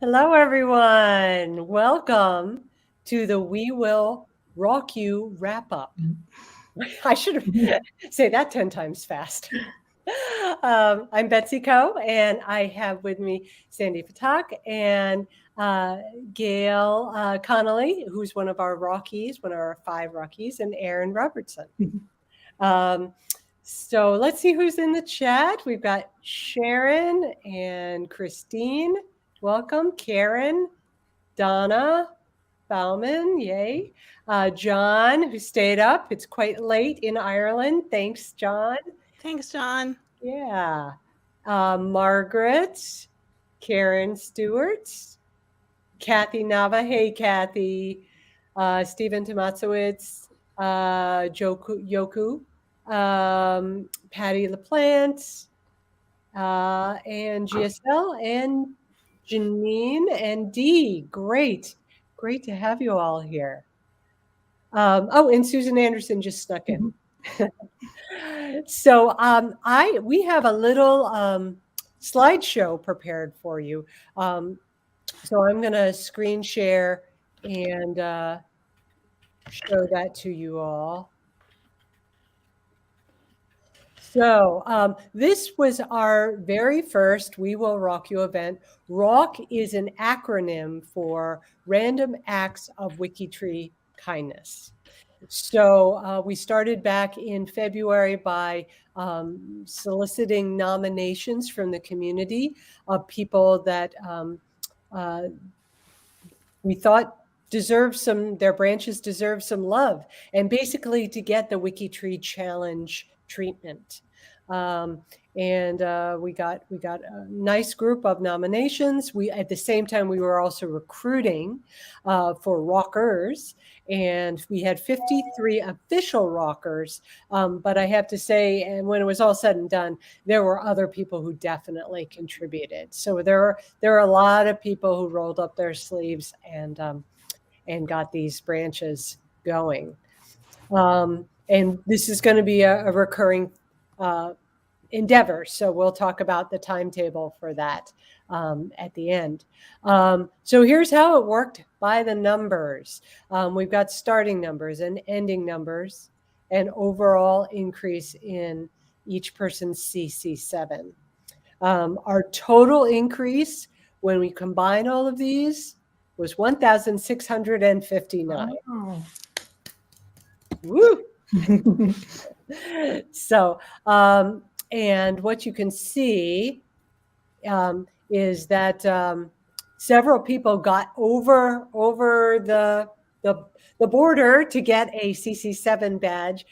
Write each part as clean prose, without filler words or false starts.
Hello, everyone. Welcome to the We Will Rock You Wrap-up. I should say that 10 times fast. I'm Betsy Coe, and I have with me Sandy Patak and Gail Connolly, who's one of our Rockies, one of our 5 Rockies, and Aaron Robertson. Um, so let's see who's in the chat. We've got Sharon and Christine. Welcome, Karen, Donna, Bauman, yay. John, who stayed up. It's quite late in Ireland. Thanks, John. Thanks, John. Yeah. Margaret, Karen Stewart, Kathy Nava. Hey, Kathy. Stephen Tomatsowitz, Yoku, Patty LaPlante, and GSL, and Janine and Dee. Great to have you all here. And Susan Anderson just snuck in. So we have a little slideshow prepared for you. So I'm going to screen share and show that to you all. So this was our very first We Will Rock You event. RAWK is an acronym for Random Acts of WikiTree Kindness. So we started back in February by soliciting nominations from the community of people that we thought their branches deserve some love, and basically to get the WikiTree Challenge treatment. We got a nice group of nominations. At the same time, we were also recruiting for rockers, and we had 53 official rockers. But I have to say, and when it was all said and done, there were other people who definitely contributed. So there are a lot of people who rolled up their sleeves and got these branches going. And this is going to be a recurring endeavor. So we'll talk about the timetable for that at the end. So here's how it worked by the numbers. We've got starting numbers and ending numbers, and overall increase in each person's CC7. Our total increase when we combine all of these was 1,659. Oh. Woo! So, and what you can see is that several people got over the border to get a CC7 badge.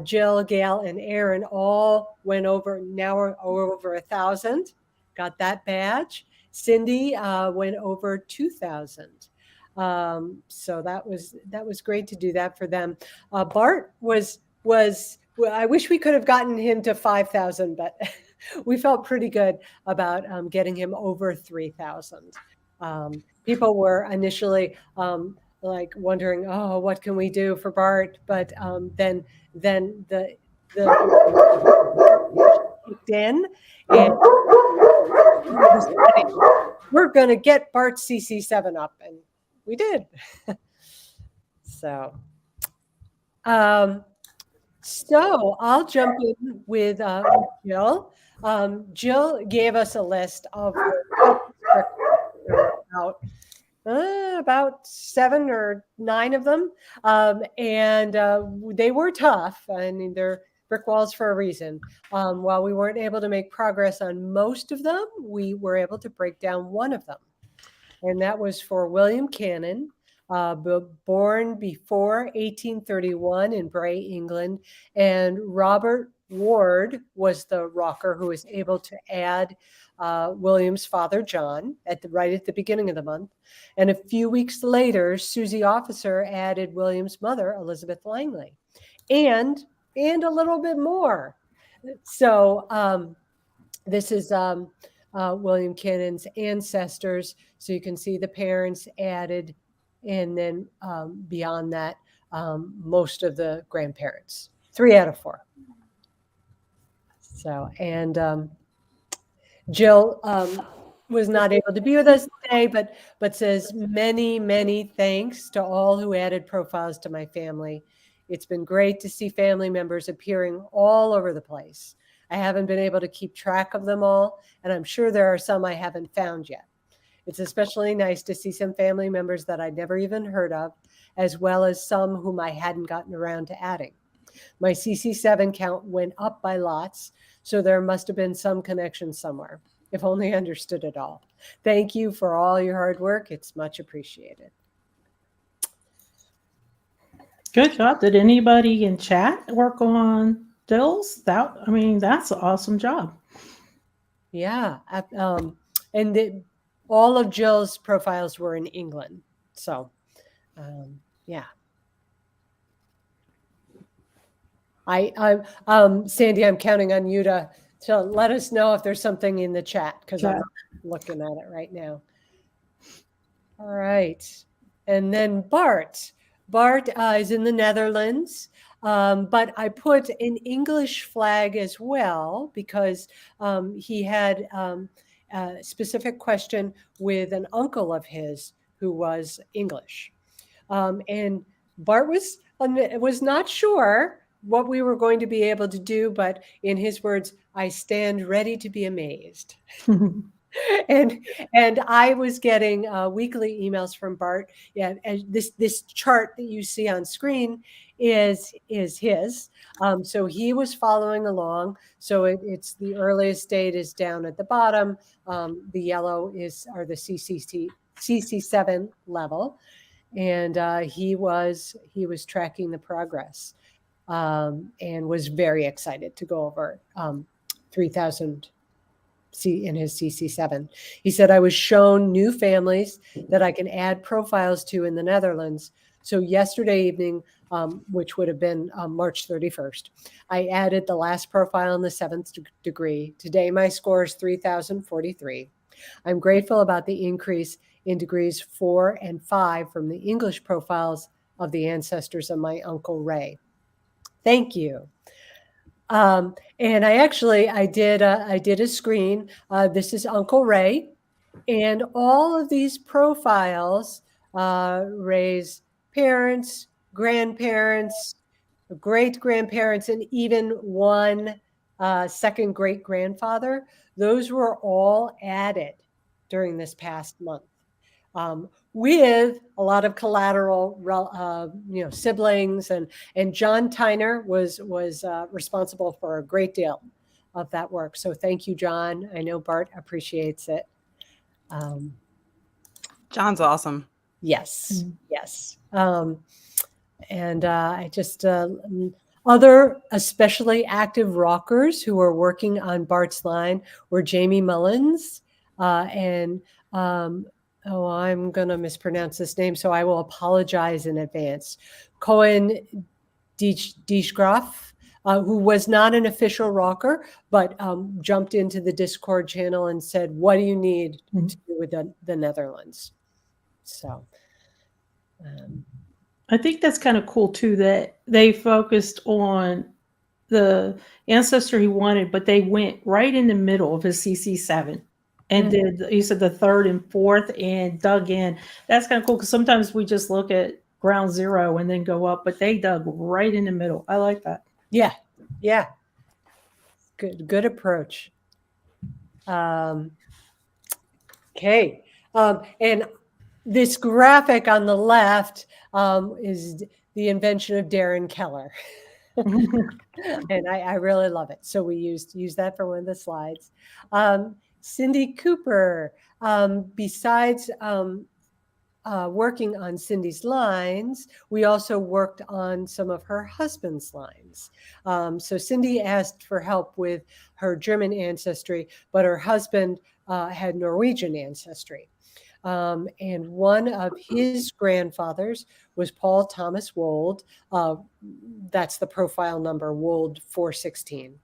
Jill, Gail, and Aaron all went over. Now we're over 1,000. Got that badge. Cindy went over 2,000. So that was great to do that for them. Bart was. I wish we could have gotten him to 5,000, but we felt pretty good about getting him over 3,000. People were initially like wondering, oh, what can we do for Bart? But then the kicked in, and we're going to get Bart's CC7 up, and we did. So I'll jump in with Jill. Jill gave us a list of about 7 or 9 of them, and they were tough. I mean, they're brick walls for a reason. While we weren't able to make progress on most of them, we were able to break down one of them, and that was for William Cannon. Born before 1831 in Bray, England, and Robert Ward was the rocker who was able to add William's father, John, right at the beginning of the month. And a few weeks later, Susie Officer added William's mother, Elizabeth Langley, and a little bit more. So this is William Cannon's ancestors. So you can see the parents added, and then beyond that, most of the grandparents, 3 out of 4. So, and Jill was not able to be with us today, but says many, many thanks to all who added profiles to my family. It's been great to see family members appearing all over the place. I haven't been able to keep track of them all, and I'm sure there are some I haven't found yet. It's especially nice to see some family members that I'd never even heard of, as well as some whom I hadn't gotten around to adding. My CC7 count went up by lots, so there must have been some connection somewhere. If only I understood it all. Thank you for all your hard work. It's much appreciated. Good job. Did anybody in chat work on Dills? That's an awesome job. Yeah. And all of Jill's profiles were in England. So, yeah. Sandy, I'm counting on you to let us know if there's something in the chat because I'm looking at it right now. All right. And then Bart. Bart is in the Netherlands, but I put an English flag as well because he had a specific question with an uncle of his who was English. And Bart was not sure what we were going to be able to do, but in his words, I stand ready to be amazed. And I was getting weekly emails from Bart. Yeah, and this chart that you see on screen is his. So he was following along. So it's the earliest date is down at the bottom. The yellow are the CC7 level, and he was tracking the progress and was very excited to go over 3,000. In his CC7. He said, I was shown new families that I can add profiles to in the Netherlands. So yesterday evening, which would have been March 31st, I added the last profile in the 7th degree. Today, my score is 3,043. I'm grateful about the increase in degrees 4 and 5 from the English profiles of the ancestors of my Uncle Ray. Thank you. And I did a screen. This is Uncle Ray, and all of these profiles, Ray's parents, grandparents, great grandparents, and even one second great grandfather. Those were all added during this past month. With a lot of collateral, siblings, and John Tyner was responsible for a great deal of that work. So thank you, John. I know Bart appreciates it. John's awesome. Yes, yes. And I just other especially active rockers who are working on Bart's line were Jamie Mullins and I'm going to mispronounce this name, so I will apologize in advance. Cohen Dieschgraf, who was not an official rocker, but jumped into the Discord channel and said, what do you need to do with the Netherlands? So I think that's kind of cool, too, that they focused on the ancestor he wanted, but they went right in the middle of his CC7. And did, you said, the 3rd and 4th and dug in. That's kind of cool because sometimes we just look at ground zero and then go up, but they dug right in the middle. I like that. Yeah. Good approach. Okay. And this graphic on the left is the invention of Darren Keller. And I really love it. So we used that for one of the slides. Cindy Cooper, besides working on Cindy's lines, we also worked on some of her husband's lines. So Cindy asked for help with her German ancestry, but her husband had Norwegian ancestry. And one of his grandfathers was Paul Thomas Wold. That's the profile number, Wold 416.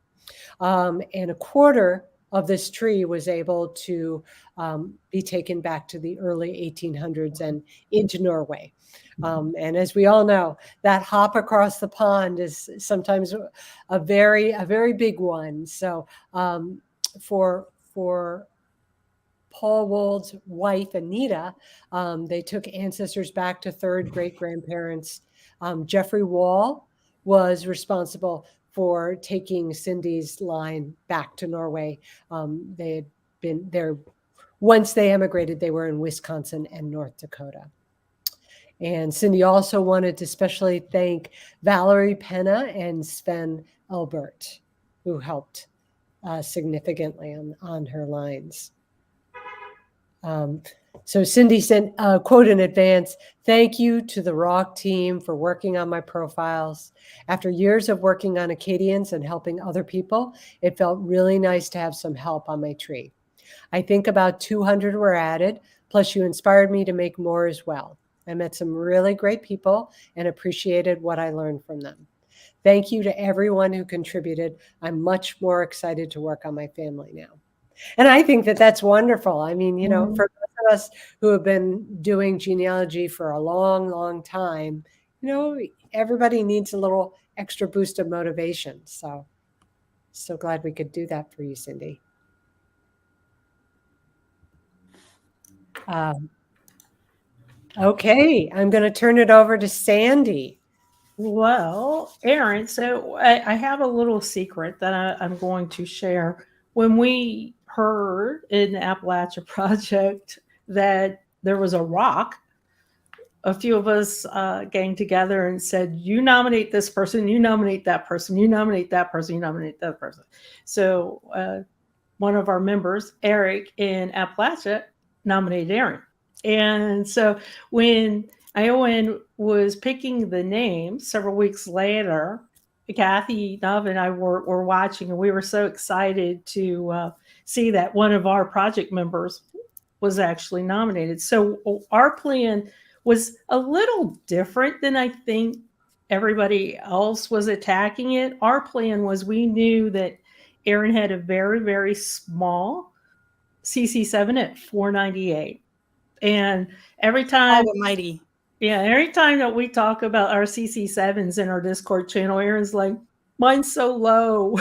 And a quarter of this tree was able to be taken back to the early 1800s and into Norway. And as we all know, that hop across the pond is sometimes a very big one. So for Paul Wold's wife, Anita. They took ancestors back to third great-grandparents. Jeffrey Wall was responsible for taking Cindy's line back to Norway. They had been there. Once they emigrated, they were in Wisconsin and North Dakota. And Cindy also wanted to especially thank Valerie Penna and Sven Elbert, who helped significantly on her lines. So Cindy sent a quote in advance: "Thank you to the RAWK team for working on my profiles. After years of working on Acadians and helping other people, it felt really nice to have some help on my tree. I think about 200 were added, plus you inspired me to make more as well. I met some really great people and appreciated what I learned from them. Thank you to everyone who contributed. I'm much more excited to work on my family now." And I think that that's wonderful. I mean, for those of us who have been doing genealogy for a long, long time, everybody needs a little extra boost of motivation. So glad we could do that for you, Cindy. Okay, I'm going to turn it over to Sandy. Well, Aaron, so I have a little secret that I'm going to share. When we heard in the Appalachia Project that there was a RAWK, a few of us gang together and said, you nominate this person, you nominate that person, you nominate that person, you nominate that person. So one of our members, Eric in Appalachia, nominated Aaron. And so when Iowan was picking the name several weeks later, Kathy, Dove, and I were watching, and we were so excited to see that one of our project members was actually nominated. So our plan was a little different than I think everybody else was attacking it. Our plan was, we knew that Aaron had a very, very small CC7 at 498. And every time, Almighty. Yeah, every time that we talk about our CC7s in our Discord channel, Aaron's like, mine's so low.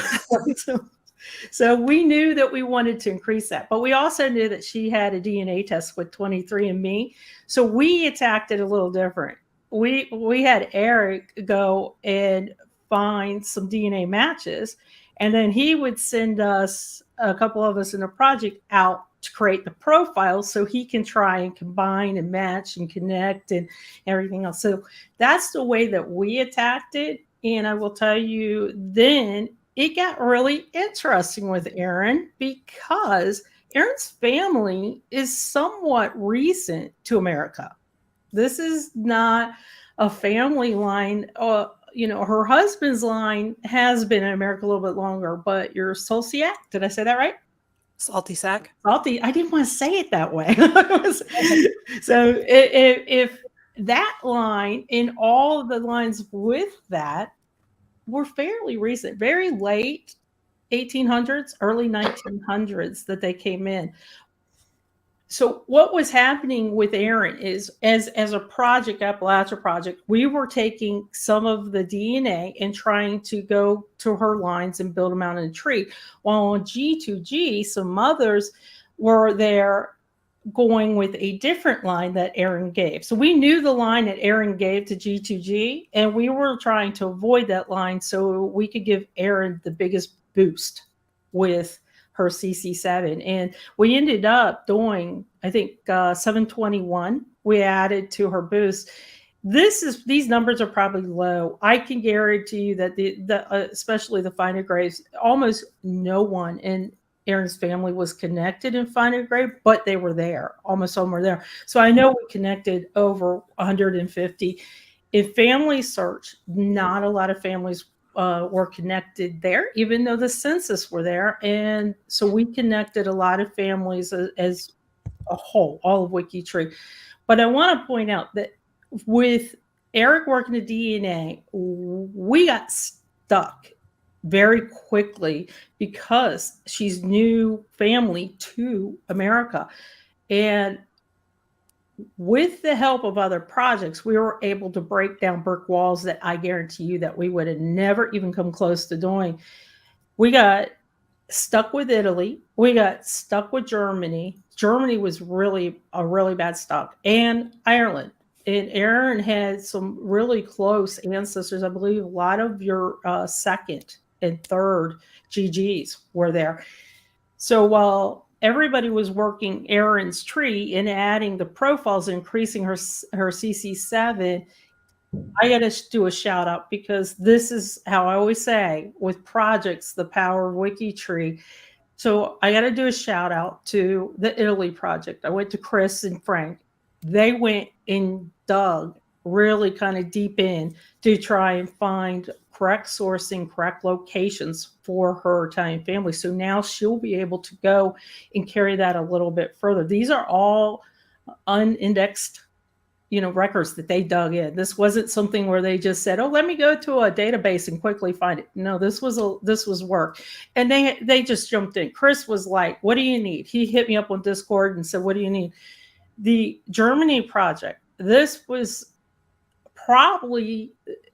So we knew that we wanted to increase that, but we also knew that she had a DNA test with 23andMe. So we attacked it a little different. We had Eric go and find some DNA matches, and then he would send us, a couple of us in the project, out to create the profile so he can try and combine and match and connect and everything else. So that's the way that we attacked it. And I will tell you, then it got really interesting with Aaron, because Aaron's family is somewhat recent to America. This is not a family line. Her husband's line has been in America a little bit longer, but your Solsiak, did I say that right? Salty sack. Salty. I didn't want to say it that way. So if that line and all of the lines with that were fairly recent, very late 1800s, early 1900s that they came in. So what was happening with Aaron is, as a project, Appalachia Project, we were taking some of the DNA and trying to go to her lines and build them out in a tree. While on G2G, some mothers were there going with a different line that Aaron gave. So we knew the line that Aaron gave to G2G, and we were trying to avoid that line so we could give Aaron the biggest boost with her CC7. And we ended up doing, I think, 721 we added to her boost. These numbers are probably low. I can guarantee you that especially the finer graves, almost no one in Aaron's family was connected in finer grave, but they were there. Almost all were there. So I know we connected over 150. In family search, not a lot of families were connected there, even though the census were there. And so we connected a lot of families as a whole, all of WikiTree. But I want to point out that with Eric working the DNA, we got stuck very quickly because she's new family to America. And with the help of other projects, we were able to break down brick walls that I guarantee you that we would have never even come close to doing. We got stuck with Italy. We got stuck with Germany. Germany was really a really bad stuck, and Ireland. And Aaron had some really close ancestors. I believe a lot of your second and third GGs were there. So while everybody was working Aaron's tree and adding the profiles, increasing her CC7, I got to do a shout out, because this is how I always say with projects, the power of WikiTree. So I got to do a shout out to the Italy project. I went to Chris and Frank. They went and dug really kind of deep in to try and find correct sourcing, correct locations for her Italian family. So now she'll be able to go and carry that a little bit further. These are all unindexed, records that they dug in. This wasn't something where they just said, "Oh, let me go to a database and quickly find it." No, this was work, and they just jumped in. Chris was like, "What do you need?" He hit me up on Discord and said, "What do you need?" The Germany project. This was probably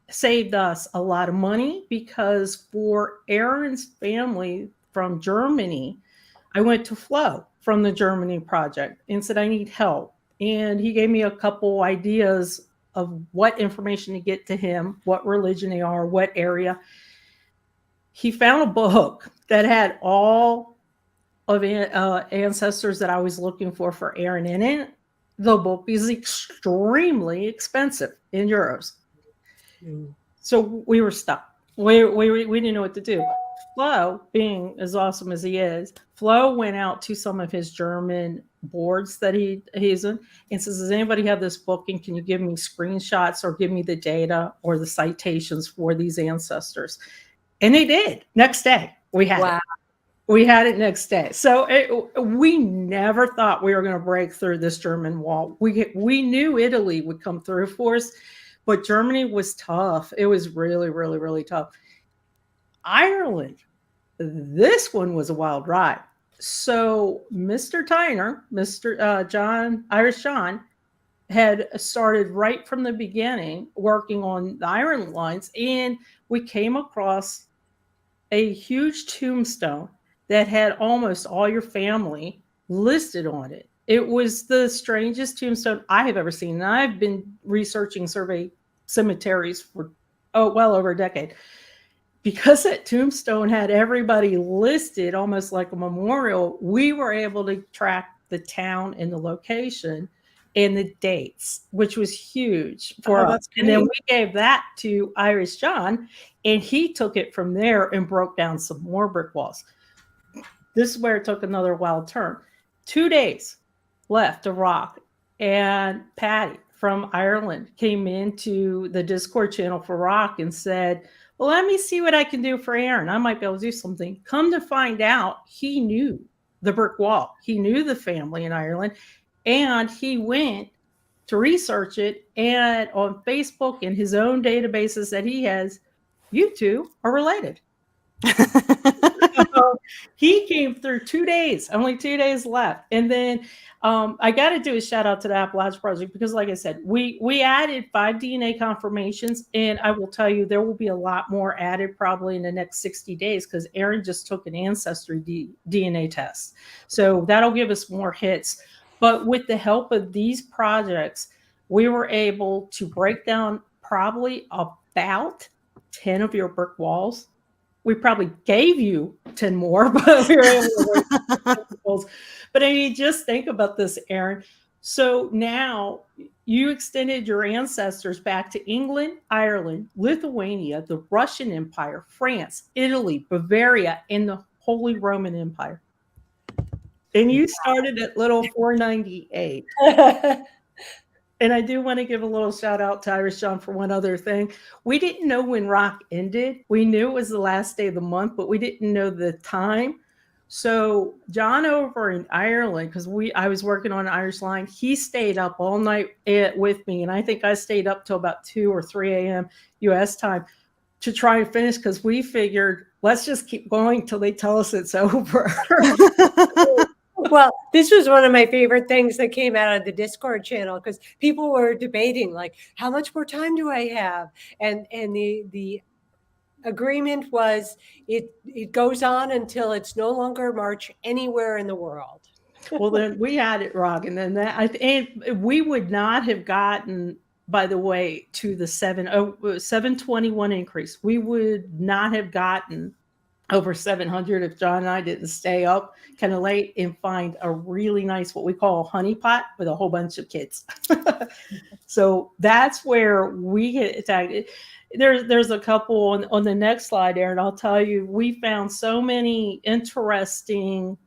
saved us a lot of money, because for Aaron's family from Germany, I went to Flo from the Germany project and said, "I need help." And he gave me a couple ideas of what information to get to him, what religion they are, what area. He found a book that had all of ancestors that I was looking for Aaron in it. The book is extremely expensive in euros. So we were stuck. We didn't know what to do. Flo, being as awesome as he is, Flo went out to some of his German boards that he's in and says, "Does anybody have this book, and can you give me screenshots or give me the data or the citations for these ancestors?" And they did. Next day, we had it. We had it next day. So we never thought we were going to break through this German wall. We knew Italy would come through for us, but Germany was tough. It was really, really, really tough. Ireland, this one was a wild ride. So Mr. Tyner, Irish John, had started right from the beginning working on the Ireland lines, and we came across a huge tombstone that had almost all your family listed on it. It was the strangest tombstone I have ever seen. And I've been researching survey cemeteries for well over a decade. Because that tombstone had everybody listed almost like a memorial, we were able to track the town and the location and the dates, which was huge for us. And then we gave that to Irish John, and he took it from there and broke down some more brick walls. This is where it took another wild turn. 2 days left to RAWK, and Patty from Ireland came into the Discord channel for RAWK and said, "Well, let me see what I can do for Aaron. I might be able to do something." Come to find out, he knew the brick wall. He knew the family in Ireland, and he went to research it. And on Facebook and his own databases that he has, you two are related. So he came through 2 days, only 2 days left. And then I got to do a shout out to the Appalachian Project, because like I said, we added 5 DNA confirmations, and I will tell you there will be a lot more added probably in the next 60 days, because Aaron just took an ancestry DNA test. So that'll give us more hits. But with the help of these projects, we were able to break down probably about 10 of your brick walls. We probably gave you 10 more, but we were able to break. But I mean, just think about this, Aaron. So now you extended your ancestors back to England, Ireland, Lithuania, the Russian Empire, France, Italy, Bavaria, and the Holy Roman Empire. And you started at little 498. And I do want to give a little shout out to Irish John for one other thing. We didn't know when RAWK ended. We knew it was the last day of the month, but we didn't know the time. So John over in Ireland, because I was working on an Irish line, he stayed up all night with me. And I think I stayed up till about 2 or 3 a.m. US time to try and finish, because we figured, let's just keep going till they tell us it's over. Well, this was one of my favorite things that came out of the Discord channel, because people were debating, like, how much more time do I have? And the agreement was it goes on until it's no longer March anywhere in the world. Well, then we had it, RAWK, and then and we would not have gotten, by the way, to the 721 increase. We would not have gotten over 700 if John and I didn't stay up kind of late and find a really nice, what we call a honey pot with a whole bunch of kids. So that's where we get attacked. There's a couple on the next slide, Aaron. I'll tell you, we found so many interesting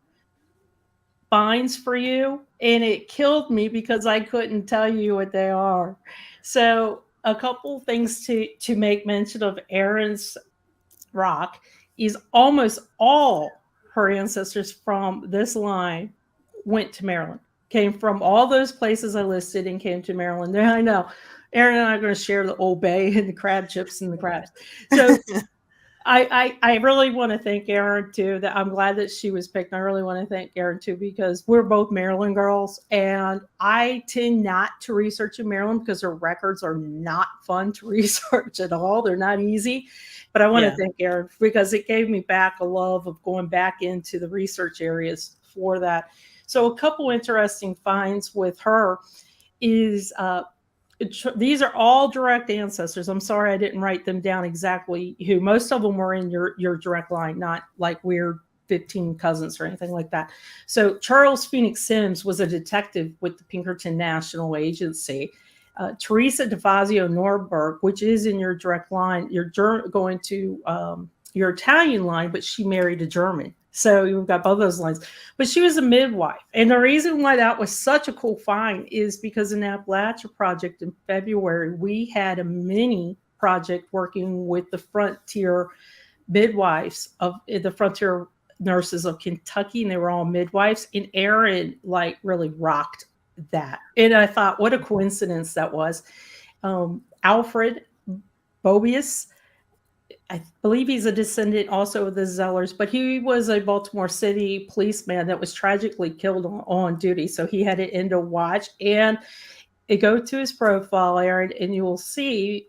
finds for you, and it killed me because I couldn't tell you what they are. So a couple things to make mention of Erin's RAWK is almost all her ancestors from this line went to Maryland, came from all those places I listed and came to Maryland. Now I know Erin and I are going to share the Old Bay and the crab chips and the crabs. So I really want to thank Erin too. That I'm glad that she was picked. I really want to thank Erin too, because we're both Maryland girls, and I tend not to research in Maryland because their records are not fun to research at all. They're not easy. But I want to thank Erin because it gave me back a love of going back into the research areas for that. So a couple interesting finds with her is these are all direct ancestors. I'm sorry I didn't write them down exactly who. Most of them were in your direct line, not like weird 15 cousins or anything like that. So Charles Phoenix Sims was a detective with the Pinkerton National Agency. Teresa DeFazio Norberg, which is in your direct line, you're going to your Italian line, but she married a German. So you've got both those lines. But she was a midwife. And the reason why that was such a cool find is because in the Appalachia Project in February, we had a mini project working with the frontier midwives of the frontier nurses of Kentucky, and they were all midwives. And Erin really rocked that. And I thought, what a coincidence that was. Alfred Bobius, I believe he's a descendant also of the Zellers, but he was a Baltimore City policeman that was tragically killed on duty. So he had to end a watch. And you go to his profile, Aaron, and you will see,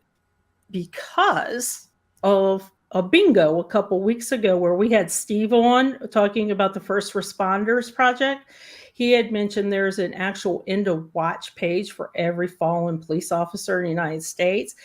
because of a bingo a couple weeks ago where we had Steve on talking about the First Responders Project, he had mentioned there's an actual end of watch page for every fallen police officer in the United States.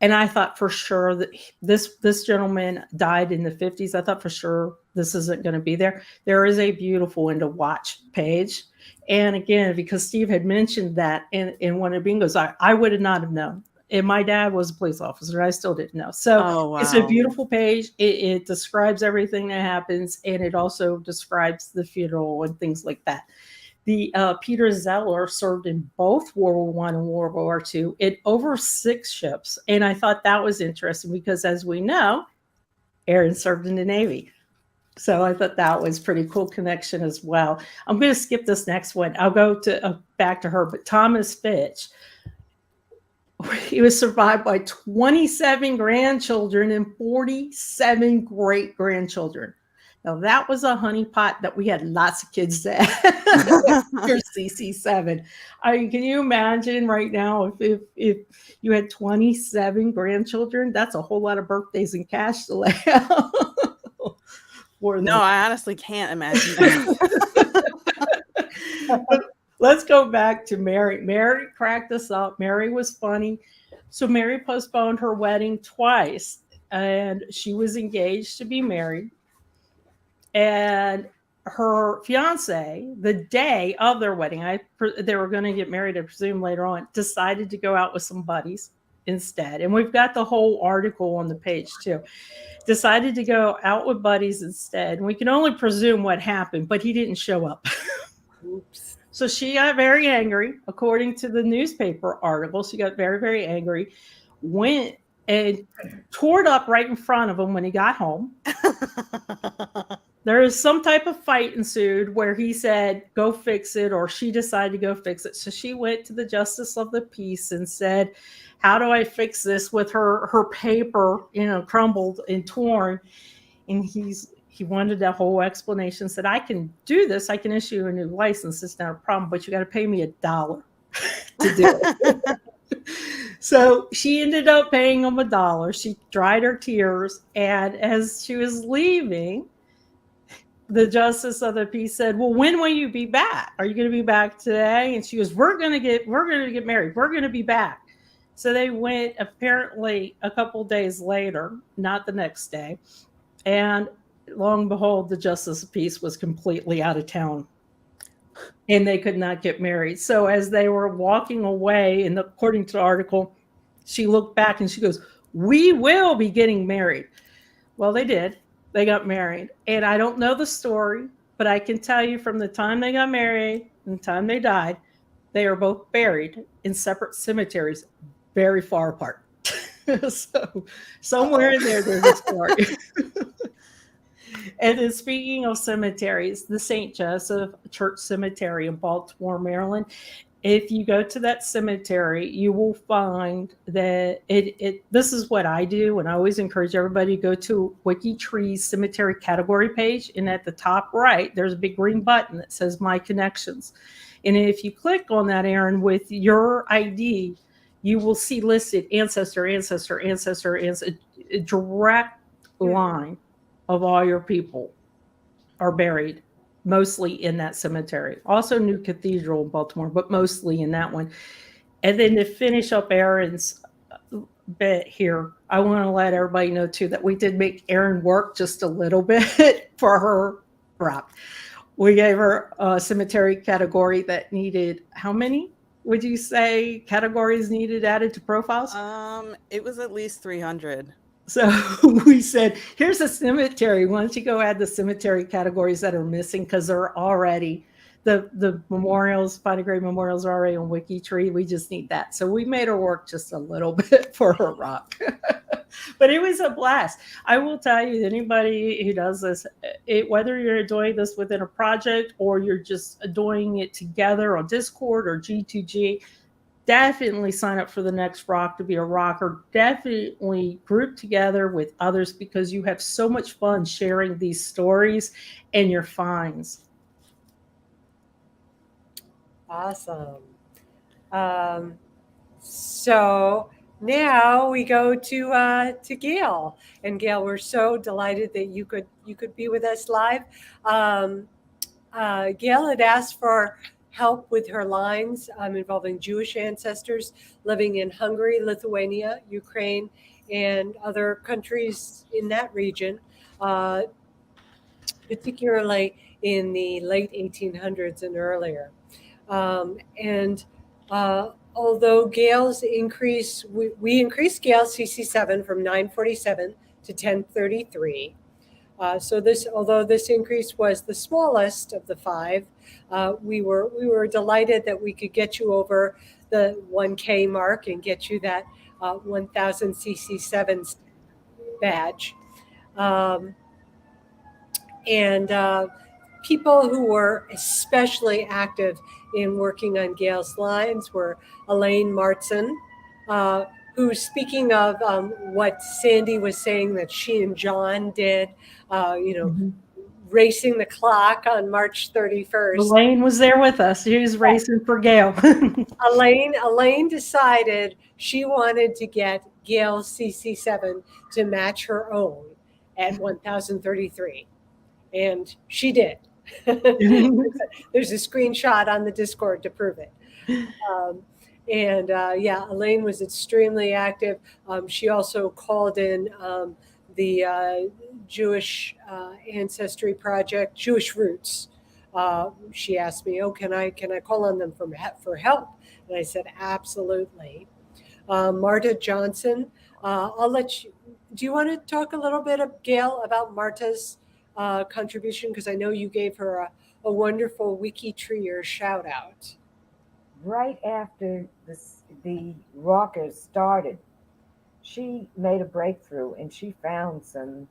And I thought for sure that this gentleman died in the 50s. I thought for sure this isn't going to be there. There is a beautiful end of watch page. And again, because Steve had mentioned that in one of the bingos, I would have not have known. And my dad was a police officer. I still didn't know. So It's a beautiful page. It describes everything that happens. And it also describes the funeral and things like that. The Peter Zeller served in both World War I and World War II in over 6 ships. And I thought that was interesting because, as we know, Erin served in the Navy. So I thought that was pretty cool connection as well. I'm going to skip this next one. I'll go to back to her. But Thomas Fitch, he was survived by 27 grandchildren and 47 great-grandchildren. Now, that was a honeypot that we had lots of kids at. Your CC7. Can you imagine right now if you had 27 grandchildren? That's a whole lot of birthdays and cash to lay out. No, I honestly can't imagine that. Let's go back to Mary. Mary cracked us up. Mary was funny. So Mary postponed her wedding twice, and she was engaged to be married. And her fiance, the day of their wedding, they were going to get married, I presume, later on, decided to go out with some buddies instead. And we've got the whole article on the page too. Decided to go out with buddies instead. And we can only presume what happened, but he didn't show up. Oops. So she got very angry, according to the newspaper article. She got very, very angry, went and tore it up right in front of him when he got home. There is some type of fight ensued where he said, go fix it, or she decided to go fix it. So she went to the justice of the peace and said, how do I fix this with her paper, crumbled and torn? And he wanted that whole explanation, said, I can do this. I can issue a new license. It's not a problem, but you got to pay me $1 to do it. So she ended up paying him $1. She dried her tears, and as she was leaving, the justice of the peace said, "Well, when will you be back? Are you going to be back today?" And she goes, "We're going to get married. We're going to be back." So they went apparently a couple days later, not the next day, and lo and behold, the justice of peace was completely out of town, and they could not get married. So as they were walking away, and according to the article, she looked back and she goes, "We will be getting married." Well, they did. They got married. And I don't know the story, but I can tell you from the time they got married and the time they died, they are both buried in separate cemeteries very far apart. So somewhere in there, there's a story. And then speaking of cemeteries, the St. Joseph Church Cemetery in Baltimore, Maryland, if you go to that cemetery, you will find that this is what I do, and I always encourage everybody to go to WikiTree's cemetery category page, and at the top right, there's a big green button that says My Connections. And if you click on that, Aaron, with your ID, you will see listed ancestor, a direct line of all your people are buried, mostly in that cemetery. Also New Cathedral in Baltimore, but mostly in that one. And then to finish up Erin's bit here, I want to let everybody know too that we did make Erin work just a little bit for her wrap. We gave her a cemetery category that needed how many? Would you say categories needed added to profiles? It was at least 300. So we said, here's a cemetery. Why don't you go add the cemetery categories that are missing, because they're already, the memorials, Find a Grave memorials are already on WikiTree. We just need that. So we made her work just a little bit for her rock. But it was a blast. I will tell you, anybody who does this, whether you're doing this within a project or you're just doing it together on Discord or G2G, definitely sign up for the next RAWK to be a rocker. Definitely group together with others, because you have so much fun sharing these stories and your finds. Awesome. So now we go to Gail. And Gail, we're so delighted that you could be with us live. Gail had asked for help with her lines involving Jewish ancestors living in Hungary, Lithuania, Ukraine, and other countries in that region, particularly in the late 1800s and earlier. Although Gail's increase, we increased Gail's CC7 from 947 to 1033. Although this increase was the smallest of the five, we were delighted that we could get you over the 1K mark and get you that 1,000 CC7 badge. People who were especially active in working on Gail's lines were Elaine Martson, who, speaking of what Sandy was saying that she and John did, racing the clock on March 31st. Elaine was there with us. She was racing for Gail. Elaine decided she wanted to get Gail's CC7 to match her own at 1,033. And she did. There's a screenshot on the Discord to prove it. Elaine was extremely active. She also called in the Jewish Ancestry Project, Jewish Roots. She asked me, can I call on them for help? And I said, absolutely. Marta Johnson, I'll let you, do you want to talk a little bit, Gail, about Marta's contribution? Because I know you gave her a wonderful WikiTree shout out. Right after the rockers started, she made a breakthrough and she found some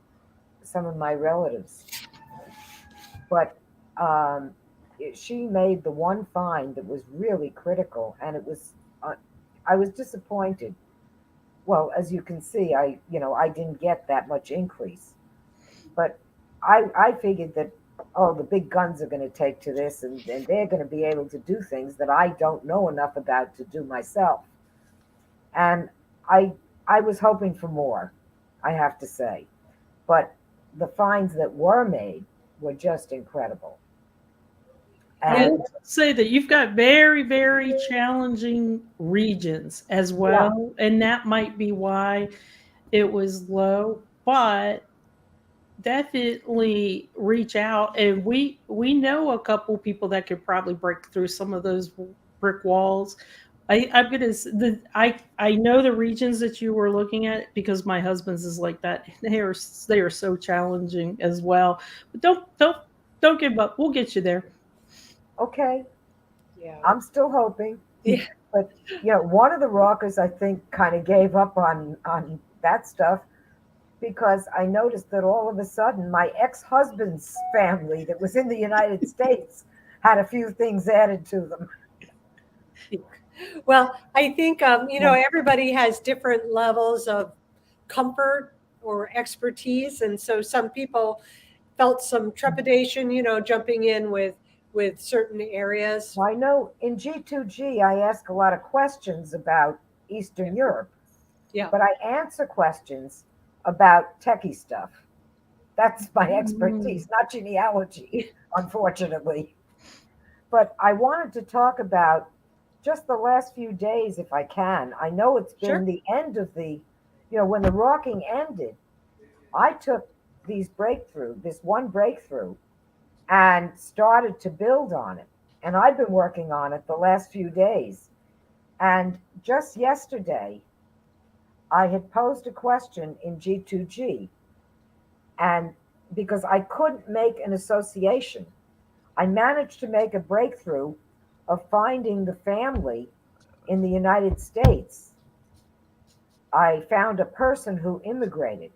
of my relatives. But she made the one find that was really critical, and it was I was disappointed. Well, as you can see, I didn't get that much increase, but I figured that, the big guns are going to take to this, and they're going to be able to do things that I don't know enough about to do myself. And I was hoping for more, I have to say. But the finds that were made were just incredible. I And would say that you've got very, very challenging regions as well, and that might be why it was low. But definitely reach out, and we know a couple people that could probably break through some of those brick walls. I'm gonna I know the regions that you were looking at because my husband's is like that. They are so challenging as well. But don't give up. We'll get you there. okay, Yeah. I'm still hoping. Yeah. But one of the rockers I think kind of gave up on that stuff because I noticed that all of a sudden my ex-husband's family that was in the United States had a few things added to them. Well, I think, everybody has different levels of comfort or expertise. And so some people felt some trepidation, jumping in with certain areas. Well, I know in G2G I ask a lot of questions about Eastern Europe, Yeah. but I answer questions about techie stuff. That's my expertise, not genealogy, unfortunately. But I wanted to talk about just the last few days, if I can. I know it's been Sure. the end of when the rocking ended, I took this one breakthrough, and started to build on it. And I've been working on it the last few days. And just yesterday, I had posed a question in G2G, and because I couldn't make an association, I managed to make a breakthrough of finding the family in the United States. I found a person who immigrated,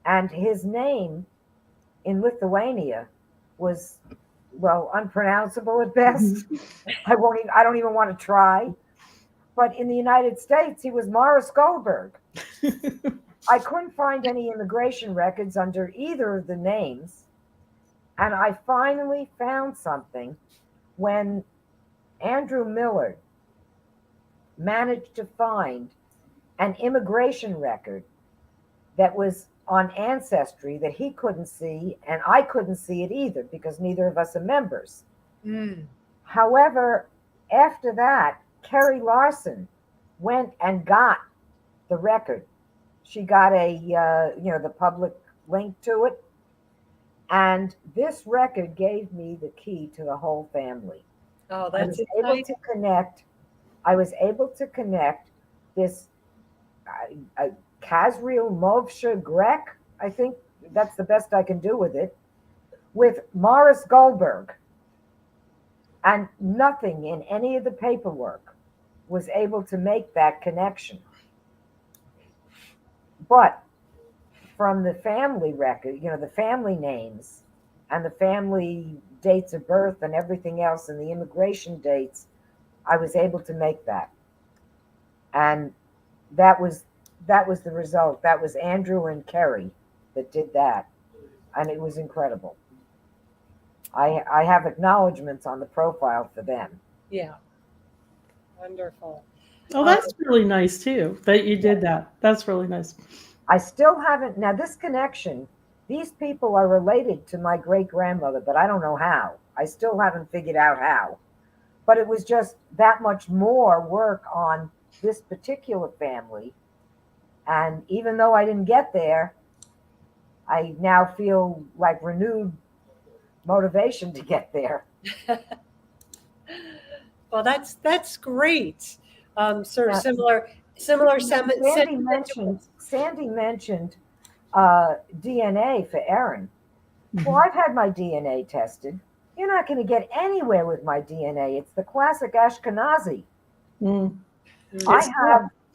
and his name in Lithuania was, well, unpronounceable at best. I don't even want to try. But in the United States, he was Morris Goldberg. I couldn't find any immigration records under either of the names. And I finally found something when Andrew Millard managed to find an immigration record that was on Ancestry that he couldn't see, and I couldn't see it either because neither of us are members. However, after that, Kerry Larson went and got the record. She got the public link to it, and this record gave me the key to the whole family. Oh, I that's was able exciting. to connect. I was able to connect this Kazriel Movsha Grek, I think that's the best I can do with it, with Morris Goldberg. And nothing in any of the paperwork was able to make that connection. But from the family record, the family names and the family dates of birth and everything else and the immigration dates, I was able to make that. And that was the result. That was Andrew and Kerry that did that. And it was incredible. I have acknowledgments on the profile for them. Yeah. Wonderful. Oh, that's really nice too that you did that. That's really nice. I still haven't. Now, this connection, these people are related to my great grandmother, but I don't know how. I still haven't figured out how. But it was just that much more work on this particular family. And even though I didn't get there, I now feel like renewed motivation to get there. Well, that's great. Sort of Yeah. similar Sandy mentioned DNA for Erin. Well, I've had my DNA tested. You're not going to get anywhere with my DNA. It's the classic Ashkenazi.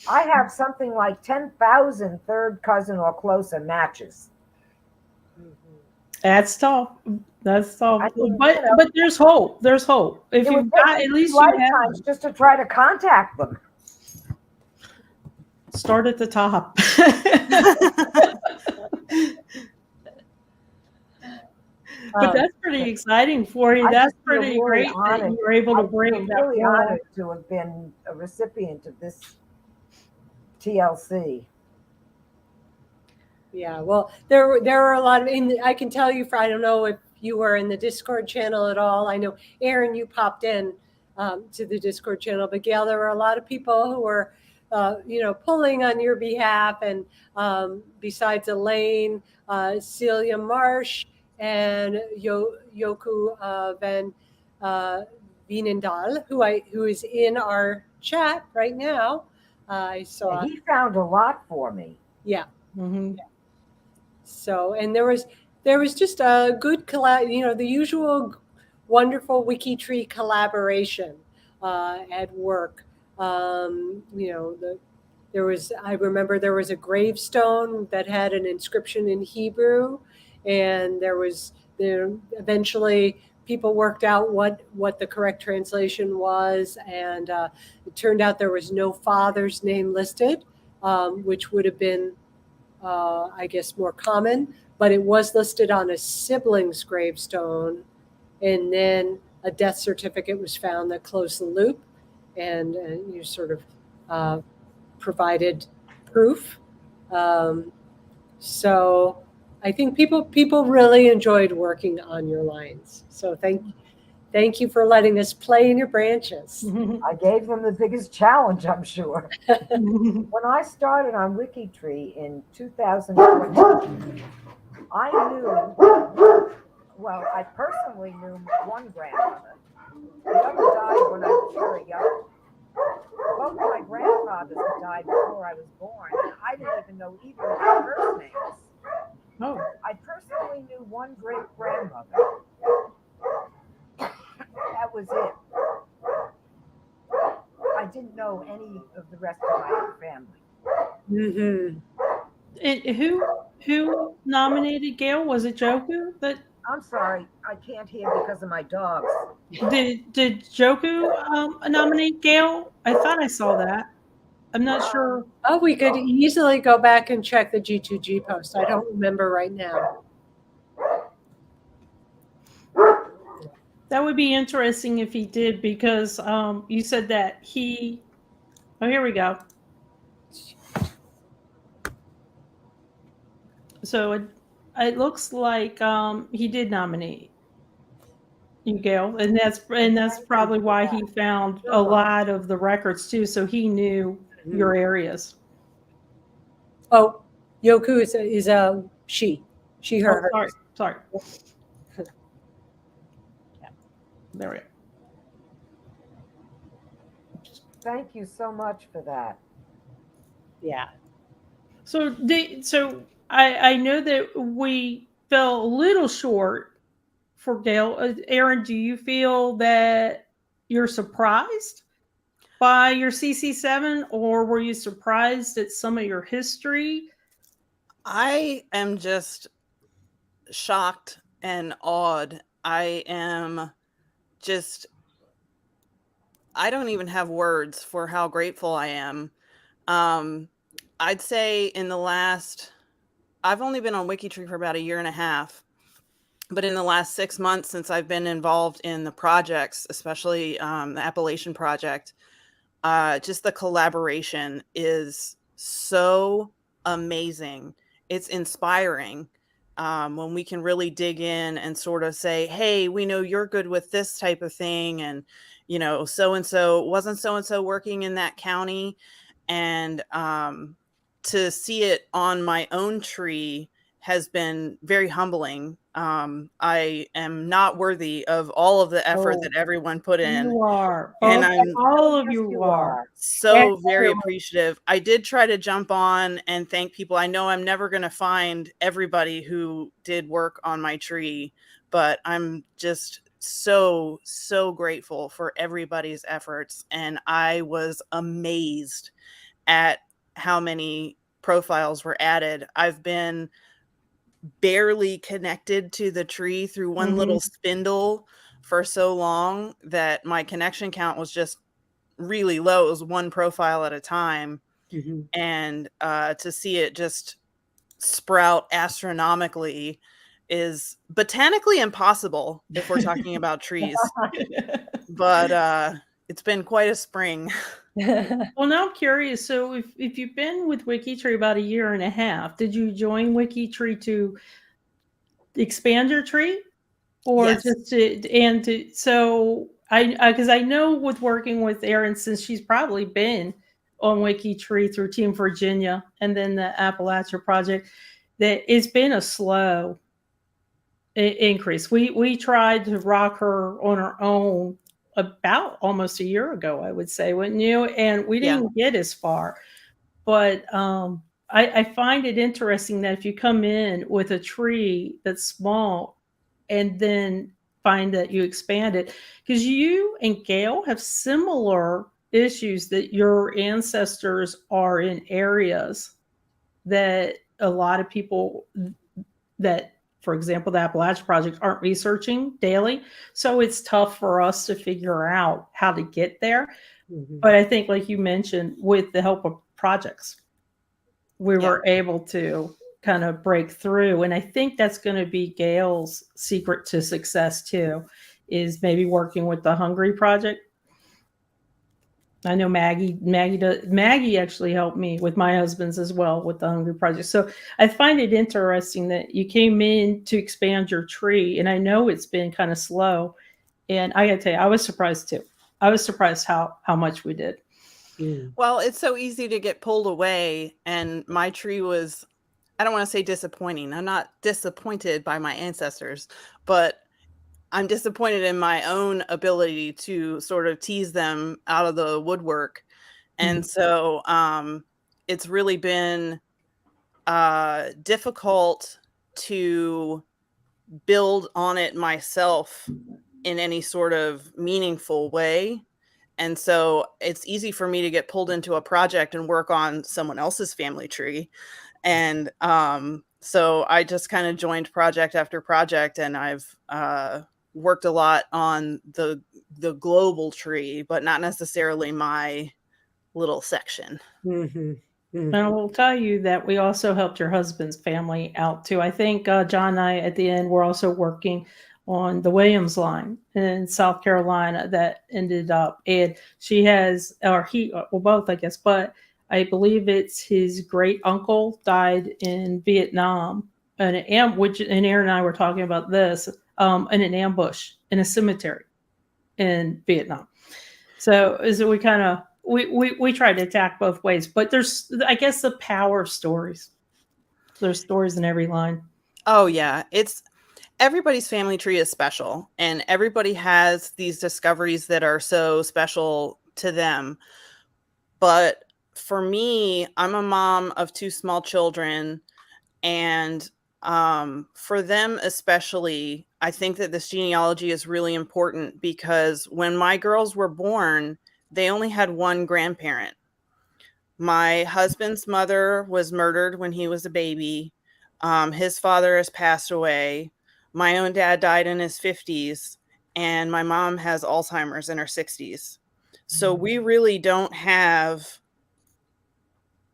I have something like 10,000 third cousin or closer matches. That's tough. That's tough. I mean, but there's hope. There's hope. If it you've would got take at me least you have lifetimes just to try to contact them. start at the top. But that's pretty exciting for you. That's pretty great that you were able to bring that really honored to have been a recipient of this TLC. Yeah, well, there are a lot of. I can tell you, I don't know if you were in the Discord channel at all. I know, Aaron, you popped in to the Discord channel, but Gail, there were a lot of people who were, pulling on your behalf, and besides Elaine, Celia Marsh, and Yoku Van Vienendahl, who is in our chat right now. I saw. He found a lot for me. Yeah. Mm-hmm. So, and there was just a good the usual wonderful WikiTree collaboration at work. I remember there was a gravestone that had an inscription in Hebrew, and eventually people worked out what the correct translation was, and it turned out there was no father's name listed, which would have been I guess more common, but it was listed on a sibling's gravestone, and then a death certificate was found that closed the loop, and you sort of provided proof. So I think people really enjoyed working on your lines. So thank you for letting us play in your branches. I gave them the biggest challenge, I'm sure. When I started on WikiTree in 2014, I personally knew one grandmother. The other died when I was very young. Both of my grandfathers had died before I was born, and I didn't even know either of their first names. Oh, I personally knew one great grandmother. That was it. I didn't know any of the rest of my family. Mm-hmm. and who nominated Gail? Was it Joku? I'm sorry, I can't hear because of my dogs. Did Joku nominate Gail? I thought I saw that. I'm not sure. Oh, we could easily go back and check the G2G post. I don't remember right now. That would be interesting if he did, because you said that he. Oh, here we go. So it looks like he did nominate you, Gail, and that's probably why he found a lot of the records too. So he knew your areas. Oh, Yoku is a she, her. Oh, sorry. Yeah. There we go. Thank you so much for that. Yeah. So I know that we fell a little short for Gail. Aaron, do you feel that you're surprised by your CC7, or were you surprised at some of your history? I am just shocked and awed. I don't even have words for how grateful I am. I'd say I've only been on WikiTree for about a year and a half, but in the last 6 months since I've been involved in the projects, especially the Appalachian Project, just the collaboration is so amazing. It's inspiring when we can really dig in and sort of say, hey, we know you're good with this type of thing. And, so-and-so wasn't so-and-so working in that county. And to see it on my own tree has been very humbling. I am not worthy of all of the effort that everyone put in. You are. And all of you are. So very appreciative. I did try to jump on and thank people. I know I'm never going to find everybody who did work on my tree, but I'm just so grateful for everybody's efforts. And I was amazed at how many profiles were added. I've been barely connected to the tree through one little spindle for so long that my connection count was just really low. It was one profile at a time. And to see it just sprout astronomically is botanically impossible if we're talking about trees. But it's been quite a spring. Well, now I'm curious. So if you've been with WikiTree about a year and a half, did you join WikiTree to expand your tree, or Yes. just so I because I know with working with Erin, since she's probably been on WikiTree through Team Virginia and then the Appalachia Project, that it's been a slow increase. We tried to rock her on her own about almost a year ago, I would say, wouldn't you? And we Yeah. didn't get as far. But I find it interesting that if you come in with a tree that's small and then find that you expand it, because you and Gail have similar issues, that your ancestors are in areas that a lot of people that, for example, the Appalachia Project, aren't researching daily. So it's tough for us to figure out how to get there. Mhm. But I think, like you mentioned, with the help of projects, we were able to kind of break through. And I think that's going to be Gail's secret to success too, is maybe working with the Hungry Project. I know Maggie actually helped me with my husband's as well with the Hungry Project. So I find it interesting that you came in to expand your tree, and I know it's been kind of slow. And I got to tell you, I was surprised too. I was surprised how much we did. Mm. Well, it's so easy to get pulled away, and my tree was, I don't want to say disappointing. I'm not disappointed by my ancestors, but I'm disappointed in my own ability to sort of tease them out of the woodwork. And so it's really been difficult to build on it myself in any sort of meaningful way. And so it's easy for me to get pulled into a project and work on someone else's family tree. And so I just kind of joined project after project, and I've worked a lot on the global tree, but not necessarily my little section. Mhm. And I will tell you that we also helped your husband's family out too. I think John and I at the end were also working on the Williams line in South Carolina that ended up, and she has, or he, well, both, I guess, but I believe it's his great uncle died in Vietnam, which, and Aaron and I were talking about this, in an ambush in a cemetery in Vietnam. So is it, we kind of, we try to attack both ways, but there's, I guess, the power of stories. There's stories in every line. Oh yeah, it's everybody's family tree is special, and everybody has these discoveries that are so special to them. But for me, I'm a mom of 2 small children, and for them especially, I think that this genealogy is really important, because when my girls were born, they only had one grandparent. My husband's mother was murdered when he was a baby. His father has passed away. My own dad died in his 50s, and my mom has Alzheimer's in her 60s. So we really don't have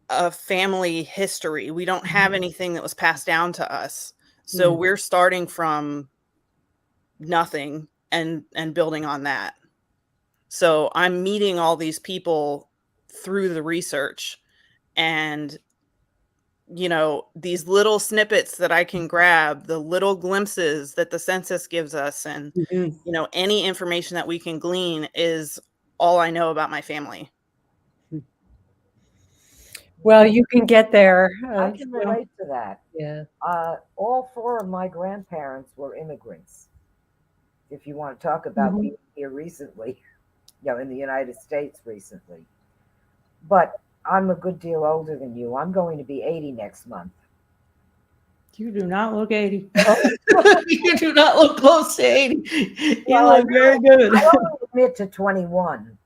a family history. We don't have anything that was passed down to us. So Mm. we're starting from nothing and building on that. So I'm meeting all these people through the research, and these little snippets that I can grab, the little glimpses that the census gives us, and Mhm. any information that we can glean is all I know about my family. Well, you can get there. I can relate to that. Yeah. All 4 of my grandparents were immigrants. If you want to talk about being here recently, in the United States recently. But I'm a good deal older than you. I'm going to be 80 next month. You do not look 80. You do not look close to 80. You look very good. I only admit to 21.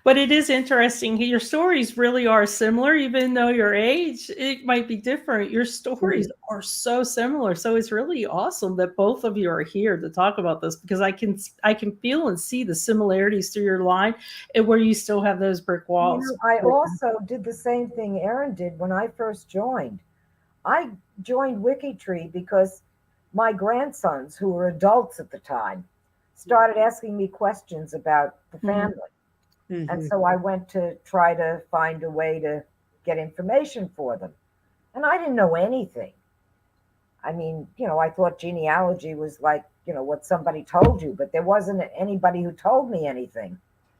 But it is interesting. Your stories really are similar, even though your age, it might be different. Your stories are so similar. So it's really awesome that both of you are here to talk about this, because I can feel and see the similarities through your line, and where you still have those brick walls. I also did the same thing Erin did when I first joined. I joined WikiTree because my grandsons, who were adults at the time, started asking me questions about the family. And so I went to try to find a way to get information for them. And I didn't know anything. I mean, I thought genealogy was like, what somebody told you, but there wasn't anybody who told me anything.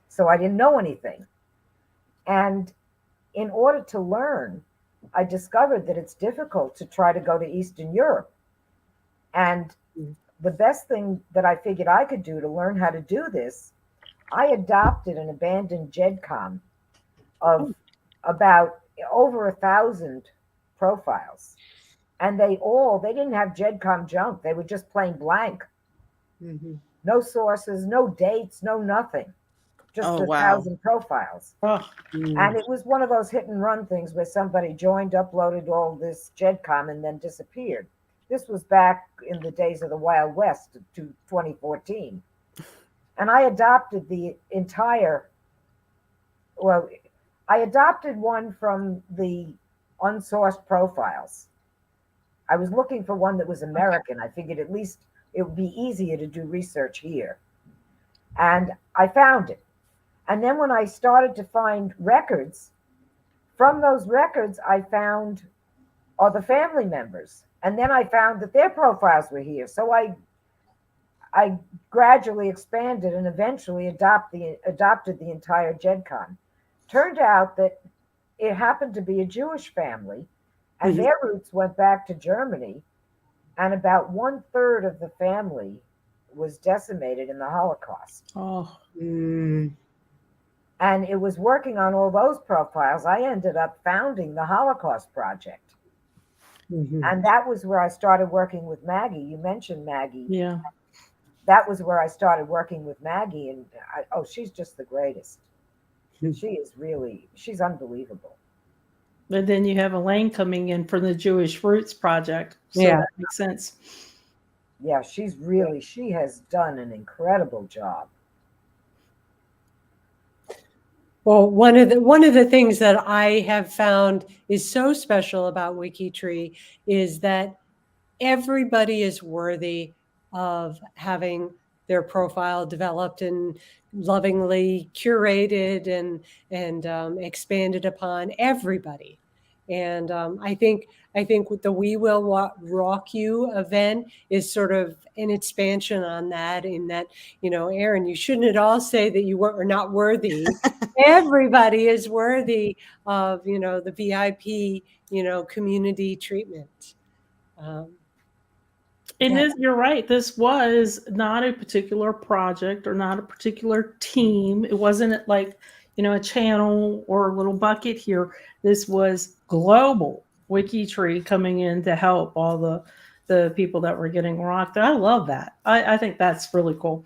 So I didn't know anything. And in order to learn, I discovered that it's difficult to try to go to Eastern Europe. And the best thing that I figured I could do to learn how to do this, I adopted an abandoned GEDCOM of about over 1,000 profiles. And they didn't have GEDCOM junk. They were just plain blank. No sources, no dates, no nothing. Just 1,000 profiles. And it was one of those hit and run things where somebody joined, uploaded all this GEDCOM, and then disappeared. This was back in the days of the Wild West to 2014. And I adopted I adopted one from the unsourced profiles. I was looking for one that was American. I figured at least it would be easier to do research here. And I found it. And then when I started to find records, from those records, I found the family members. And then I found that their profiles were here. So I gradually expanded and eventually adopted the entire GEDCOM. Turned out that it happened to be a Jewish family, and their roots went back to Germany, and about 1/3 of the family was decimated in the Holocaust. And it was working on all those profiles. I ended up founding the Holocaust Project. And that was where I started working with Maggie. You mentioned Maggie. Yeah. That was where I started working with Maggie. And she's just the greatest. She's unbelievable. But then you have Elaine coming in for the Jewish Roots Project. So that makes sense. Yeah, she has done an incredible job. Well, one of the things that I have found is so special about WikiTree is that everybody is worthy of having their profile developed and lovingly curated and expanded upon. Everybody. And I think with the We Will Rock You event is sort of an expansion on that, in that, Erin, you shouldn't at all say that you were not worthy. Everybody is worthy of, the VIP, community treatment. You're right. This was not a particular project or not a particular team. It wasn't like, a channel or a little bucket here. This was global WikiTree coming in to help all the people that were getting rocked. I love that. I think that's really cool.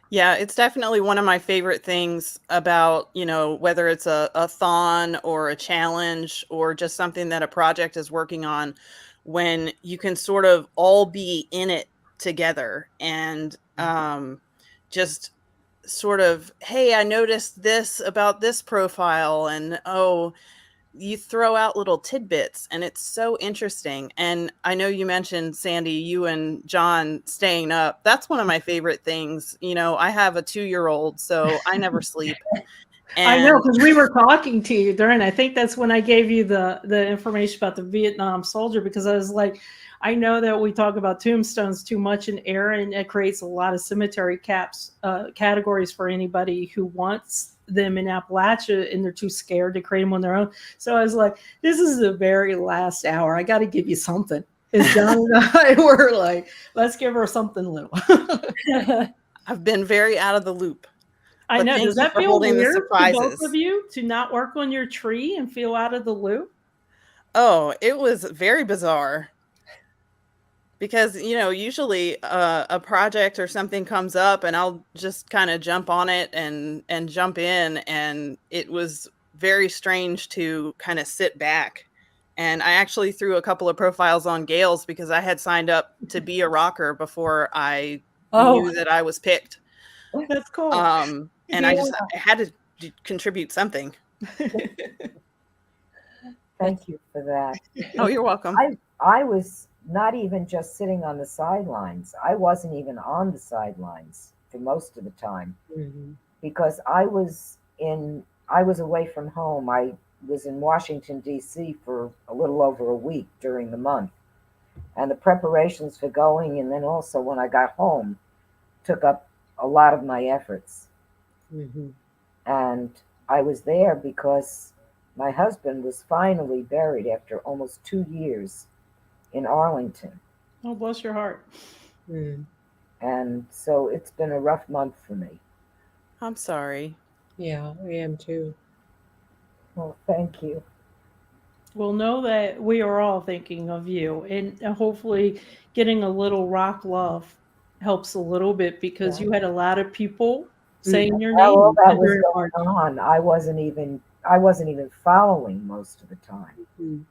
Yeah, it's definitely one of my favorite things about, whether it's a thon or a challenge or just something that a project is working on, when you can sort of all be in it together and just sort of, hey, I noticed this about this profile, and you throw out little tidbits, and it's so interesting. And I know you mentioned, Sandy, you and John staying up. That's one of my favorite things. I have a 2-year-old, so I never sleep. I know, because we were talking to you during, I think that's when I gave you the information about the Vietnam soldier, because I was like, I know that we talk about tombstones too much in Erin. It creates a lot of cemetery categories for anybody who wants them in Appalachia, and they're too scared to create them on their own. So I was like, this is the very last hour. I got to give you something. And John and I were like, let's give her something little. I've been very out of the loop. I know. Does that feel weird to both of you to not work on your tree and feel out of the loop? Oh, it was very bizarre. Because, usually a project or something comes up and I'll just kind of jump on it and jump in. And it was very strange to kind of sit back. And I actually threw a couple of profiles on Gail's because I had signed up to be a rocker before I knew that I was picked. That's cool. And I had to contribute something. Thank you for that. Oh, you're welcome. I was not even just sitting on the sidelines. I wasn't even on the sidelines for most of the time. because I was away from home. I was in Washington D.C. for a little over a week during the month, and the preparations for going, and then also when I got home, took up a lot of my efforts. Mhm. And I was there because my husband was finally buried after almost 2 years in Arlington. Oh, bless your heart. Mm. And so it's been a rough month for me. I'm sorry. Yeah, I am too. Well, thank you. Well, know that we are all thinking of you, and hopefully getting a little rock love helps a little bit because Yeah. you had a lot of people Mm. saying your While all name that was during March. going on, I wasn't even following most of the time. Mhm.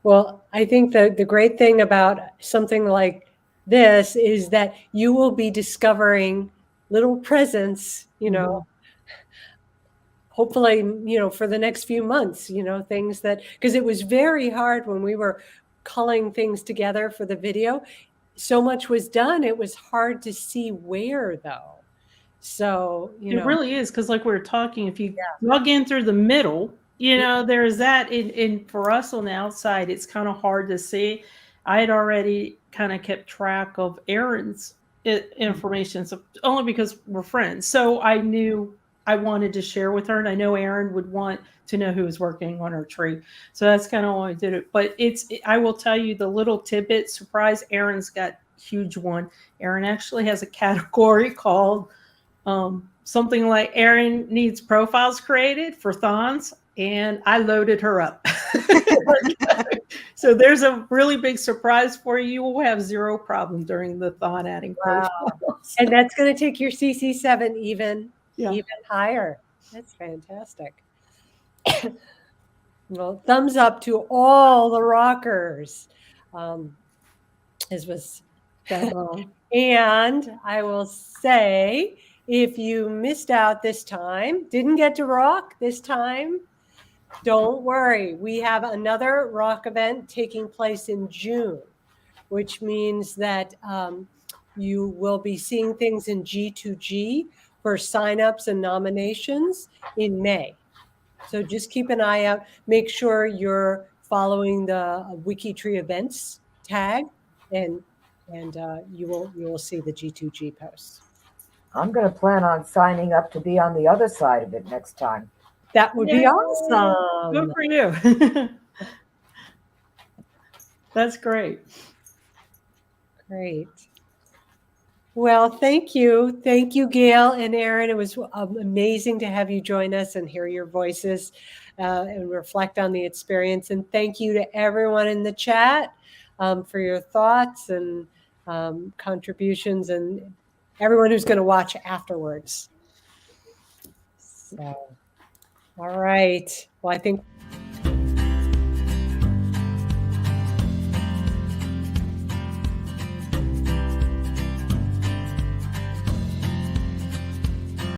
Well, I think the great thing about something like this is that you will be discovering little presents, Mhm. hopefully, for the next few months, things that, because it was very hard when we were culling things together for the video. So much was done. It was hard to see where though. So, It really is because, like we were talking, if you plug in through the middle, there's that. In for us on the outside, it's kind of hard to see. I had already kind of kept track of Aaron's information, so only because we're friends. So I knew I wanted to share with her, and I know Aaron would want to know who was working on her tree. So that's kind of why I did it. But I will tell you the little tidbit surprise. Aaron's got huge one. Aaron actually has a category called something like Erin needs profiles created for Thons, and I loaded her up. So there's a really big surprise for you. You will have zero problem during the Thon adding Wow. profiles. And that's going to take your CC7 even Yeah. higher. That's fantastic. Well, thumbs up to all the rockers. This was That long. And I will say, if you missed out this time, didn't get to rock this time, don't worry. We have another rock event taking place in June, which means that you will be seeing things in G2G for signups and nominations in May. So just keep an eye out. Make sure you're following the WikiTree events tag, and you will see the G2G posts. I'm going to plan on signing up to be on the other side of it next time. That would be Yay. awesome. Good for you. That's great. Great. Well, thank you. Thank you, Gail and Aaron. It was amazing to have you join us and hear your voices and reflect on the experience. And thank you to everyone in the chat for your thoughts and contributions, and everyone who's going to watch afterwards. So, all right. Well, I think